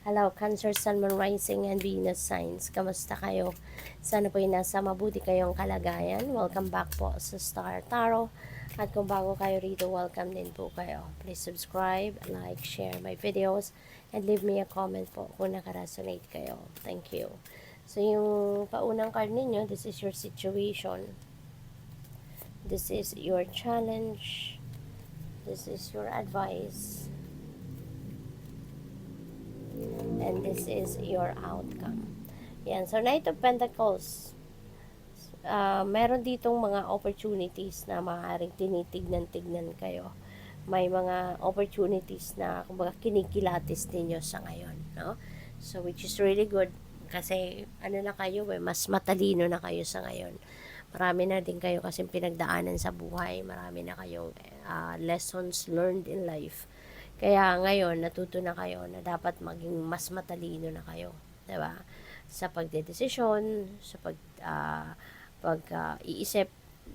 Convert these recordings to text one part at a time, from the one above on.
Hello, Cancer, Sun, Moon, Rising, and Venus signs. Kamusta kayo? Sana po nasa mabuti kayong kalagayan. Welcome back po sa Star Tarot. At kung bago kayo rito, welcome din po kayo. Please subscribe, like, share my videos, and leave me a comment po kung nakaresonate kayo. Thank you. So, yung paunang card ninyo, this is your situation. This is your challenge. This is your advice. And this is your outcome. Yan. So, Knight of Pentacles. Meron ditong mga opportunities na maaaring tinitignan-tignan kayo. May mga opportunities na kumbaga kinikilatis ninyo sa ngayon. No? So, which is really good. Kasi, ano na kayo mas matalino na kayo sa ngayon. Marami na din kayo kasi pinagdaanan sa buhay. Marami na kayong lessons learned in life. Kaya ngayon, natuto na kayo na dapat maging mas matalino na kayo. Diba? Sa pagdedesisyon, sa pag-iisip,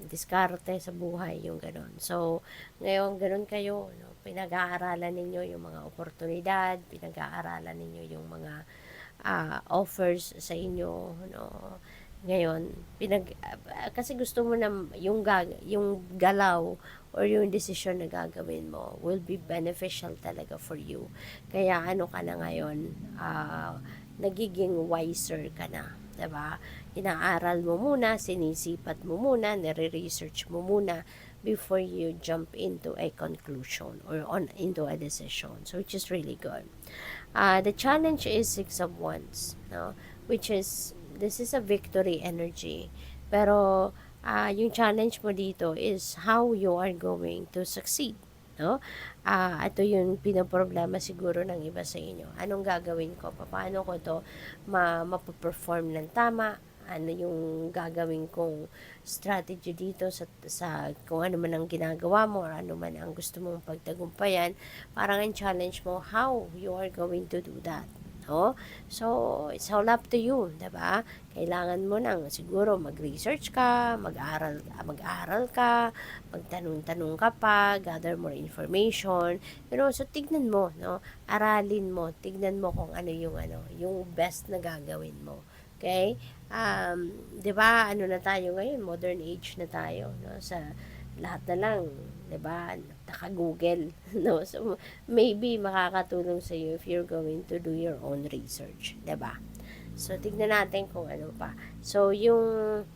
diskarte sa buhay, yung ganun. So, ngayon, ganun kayo. No? Pinag-aaralan ninyo yung mga oportunidad, pinag-aaralan ninyo yung mga offers sa inyo. No? Ngayon, kasi gusto mo na yung galaw or yung decision na gagawin mo will be beneficial talaga for you. Kaya ano ka na ngayon, nagiging wiser ka na. Diba? Inaaral mo muna, sinisipat mo muna, nire-research mo muna before you jump into a conclusion or into a decision. So, which is really good. The challenge is Six of Wands, no? Which is, this is a victory energy. Pero, yung challenge mo dito is how you are going to succeed. No? Ito yung pinaproblema siguro ng iba sa inyo. Anong gagawin ko? Paano ko to mapaperform ng tama? Ano yung gagawin kong strategy dito sa kung ano man ang ginagawa mo or ano man ang gusto mong pagtagumpayan, parang ang challenge mo how you are going to do that. No? So, it's all up to you, 'di ba? Kailangan mo nang siguro mag-research ka, mag-aral ka, magtanong-tanong ka pa, gather more information. So tignan mo, no? Aralin mo, tignan mo kung ano, yung best na gagawin mo. Okay? 'Di ba? Ano na tayo ngayon? Modern age na tayo, no? Sa lahat na lang, 'di ba? Naka-Google, no? So maybe makakatulong sa iyo if you're going to do your own research, 'di ba? So tignan natin kung ano pa. So yung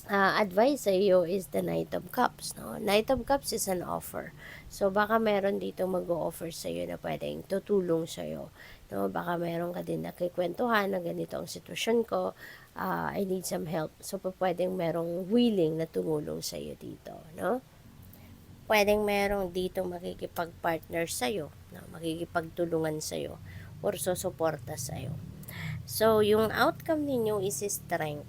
advice sa iyo is the Knight of Cups, no? Knight of Cups is an offer. So baka meron dito mag-o-offer sa iyo na pwedeng tutulong sa iyo. No, baka meron ka din nakikwentuhan na ganito ang sitwasyon ko, I need some help. So, pwedeng merong willing na tumulong sa iyo dito, no? Pwedeng merong dito makikipag-partner sa iyo, no? Makikipagtulungan sa iyo or susuporta sa iyo. So, yung outcome ninyo is strength.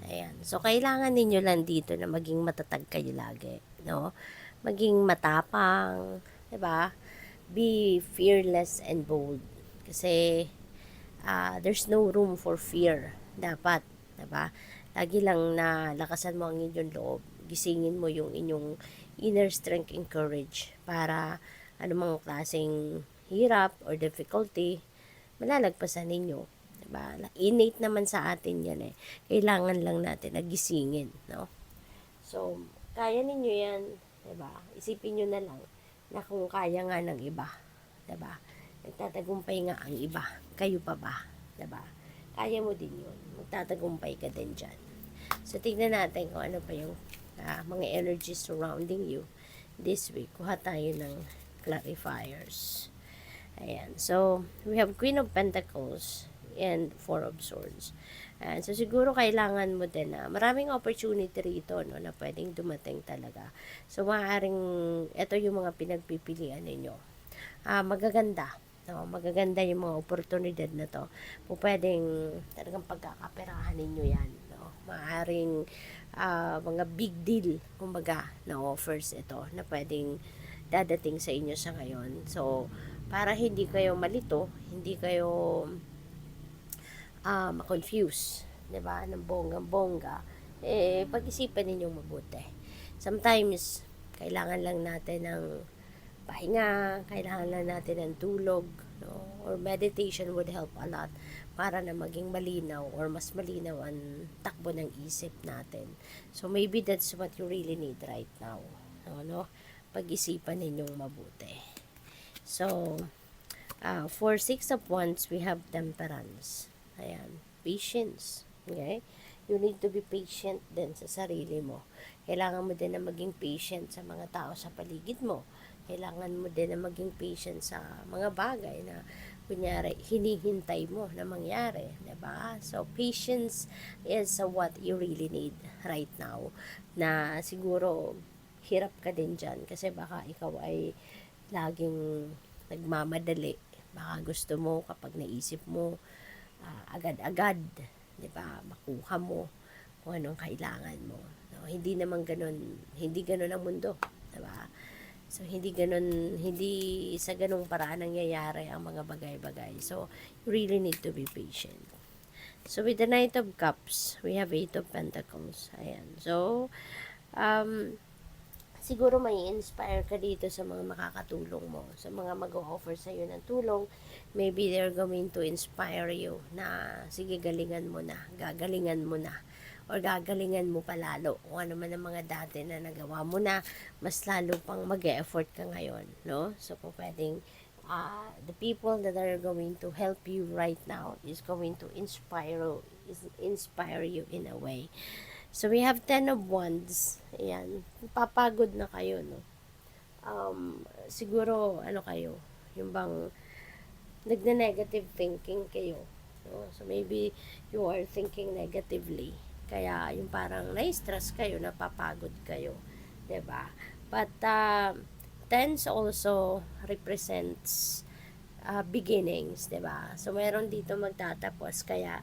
Ayan. So, kailangan ninyo lang dito na maging matatag kayo lagi, no? Maging matapang, 'di ba? Be fearless and bold. Kasi there's no room for fear. Dapat, 'di ba? Lagi lang na lakasan mo ang inyong loob. Gisingin mo yung inyong inner strength and courage para anumang klaseng hirap or difficulty, malalagpasan ninyo. 'Di ba? Innate naman sa atin 'yan eh. Kailangan lang natin nagisingin, no? So, kaya ninyo 'yan, 'di ba? Isipin niyo na lang na kung kaya nga ng iba, 'di ba? Nagtatagumpay nga ang iba. Kayo pa ba? 'Di ba? Kaya mo din yun. Magtatagumpay ka din dyan. So, tignan natin kung ano pa yung mga energies surrounding you this week. Kuha tayo ng clarifiers. Ayan. So, we have Queen of Pentacles and Four of Swords. And so, siguro kailangan mo din na maraming opportunity rito, no, na pwedeng dumating talaga. So, maaaring ito yung mga pinagpipilian ninyo. Magaganda. No, magaganda yung mga oportunidad na to. Pwedeng talagang pagkakaperahan ninyo yan. No? Maaring mga big deal, kumbaga, na offers ito na pwedeng dadating sa inyo sa ngayon. So, para hindi kayo malito, hindi kayo ma-confuse, 'di ba? Ng bonggang-bongga, pag-isipan ninyong mabuti. Sometimes, kailangan lang natin ng pahinga, kailangan lang natin ng tulog, no? or meditation would help a lot para na maging malinaw or mas malinaw ang takbo ng isip natin. So, maybe that's what you really need right now. No? Pag-isipan ninyong mabuti. So, for Six of Wands, we have Temperance. Ayan, patience. Okay? You need to be patient din sa sarili mo. Kailangan mo din na maging patient sa mga tao sa paligid mo. Kailangan mo din na maging patient sa mga bagay na kunyari, hinihintay mo na mangyari, diba? So, patience is what you really need right now. Na siguro, hirap ka din dyan kasi baka ikaw ay laging nagmamadali. Baka gusto mo kapag naisip mo, agad-agad, diba? Makuha mo kung anong kailangan mo. No? Hindi naman ganun, hindi ganun ang mundo, diba? So, hindi sa ganung paraan nangyayari ang mga bagay-bagay. So, you really need to be patient. So, with the Knight of Cups, we have 8 of Pentacles. Ayan. So, siguro may inspire ka dito sa mga makakatulong mo. Sa mga mag-o-offer sa'yo ng tulong, maybe they're going to inspire you na, sige, galingan mo na, gagalingan mo na, or gagalingan mo palalo kung ano man ang mga dati na nagawa mo na, mas lalo pang mag-e-effort ka ngayon, no? So, kung pwedeng, the people that are going to help you right now is going to inspire you in a way. So, we have 10 of Wands. Ayan. Papagod na kayo, no? Siguro, ano kayo, yung bang nagne-negative thinking kayo. No? So, maybe you are thinking negatively. Kaya, yung parang na-stress kayo, napapagod kayo. 'Di ba? But, tens also represents beginnings, 'di ba? So, meron dito magtatapos, kaya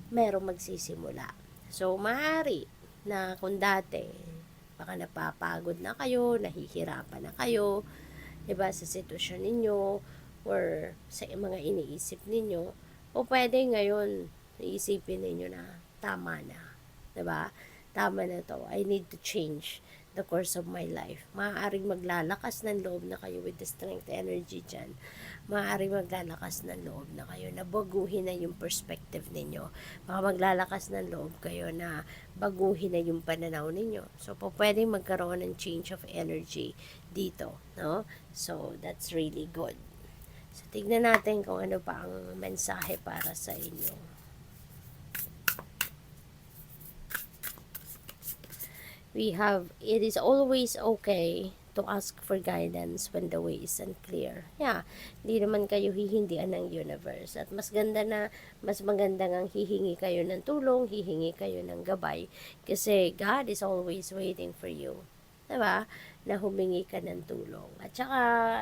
merong magsisimula. So, maaari na kung dati, baka napapagod na kayo, nahihirapan na kayo, 'di ba, sa sitwasyon ninyo, or sa mga iniisip ninyo, o pwede ngayon, iisipin ninyo na, tama na. 'Di ba? Tama na to. I need to change the course of my life. Maaaring maglalakas ng loob na kayo with the strength energy dyan. Maaaring maglalakas ng loob na kayo na baguhin na yung perspective ninyo. Baka maglalakas ng loob kayo na baguhin na yung pananaw ninyo. So, pwedeng magkaroon ng change of energy dito. No? So, that's really good. So, tignan natin kung ano pa ang mensahe para sa inyo. We have, it is always okay to ask for guidance when the way is unclear. Yeah, hindi naman kayo hihindian ng universe. At mas maganda ngang hihingi kayo ng tulong, hihingi kayo ng gabay. Kasi God is always waiting for you. Diba? Na humingi ka ng tulong. At saka,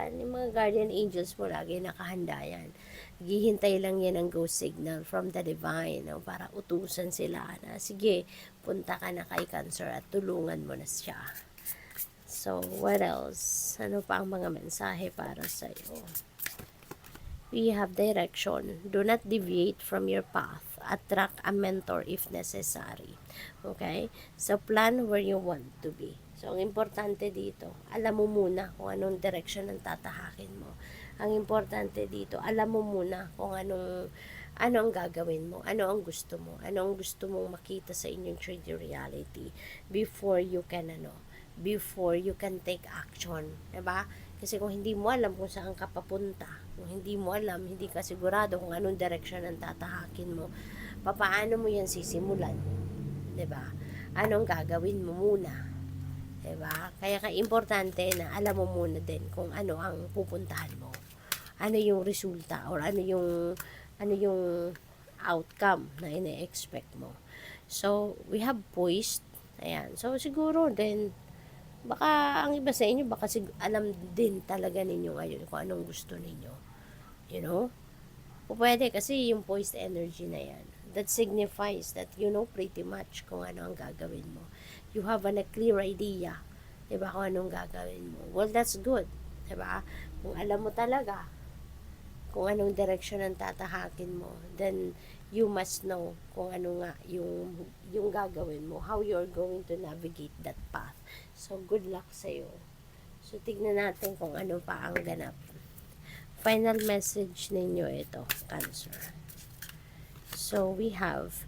yung mga guardian angels mo, lagi nakahanda yan. Gihintay lang yan ng go signal from the divine, no? Para utusan sila na, sige, punta ka na kay Cancer at tulungan mo na siya. So, what else? Ano pa ang mga mensahe para sa iyo? We have direction. Do not deviate from your path. Attract a mentor if necessary. Okay? So, plan where you want to be. So, ang importante dito, alam mo muna kung anong direction ang tatahakin mo. Ang importante dito, alam mo muna kung ano ang gagawin mo, ano ang gusto mo, ano ang gusto mong makita sa inyong 3D reality before you can take action, 'di ba? Kasi kung hindi mo alam kung saan ka papunta, kung hindi mo alam, hindi ka sigurado kung anong direction ang tatahakin mo, paano mo 'yan sisimulan, 'di ba? Anong gagawin mo muna? 'Di ba? Kaya importante na alam mo muna din kung ano ang pupuntahan mo. Ano yung resulta or ano yung outcome na ine-expect mo. So, we have poised. Ayan. So, siguro din, baka ang iba sa inyo, baka alam din talaga ninyo ngayon kung anong gusto ninyo. You know? O pwede kasi yung poised energy na yan. That signifies that you know pretty much kung ano ang gagawin mo. You have a clear idea, diba, kung anong gagawin mo. Well, that's good. Diba? Kung alam mo talaga kung anong direction ang tatahakin mo, then you must know kung ano nga yung gagawin mo, how you're going to navigate that path. So, good luck sa'yo. So, tignan natin kung ano pa ang ganap Final message ninyo ito, Cancer. So, we have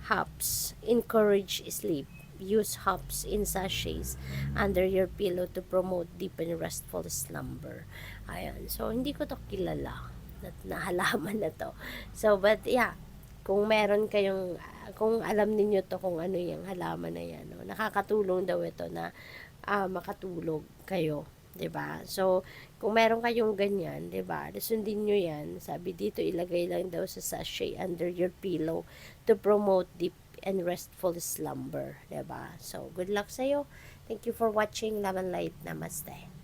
hops. Encourage sleep. Use hops in sachets under your pillow to promote deep and restful slumber. Ayan. So, hindi ko to kilala na halaman na to. So, but yeah, kung meron kayong, kung alam niyo to kung ano yung halaman na yan, no? Nakakatulong daw ito na makatulog kayo. 'Di ba? So, kung meron kayong ganyan, 'di ba? Sundin niyo 'yan. Sabi dito, ilagay lang daw sa sachet under your pillow to promote deep and restful slumber, 'di ba? So, good luck sa iyo. Thank you for watching Lemon Light. Namaste.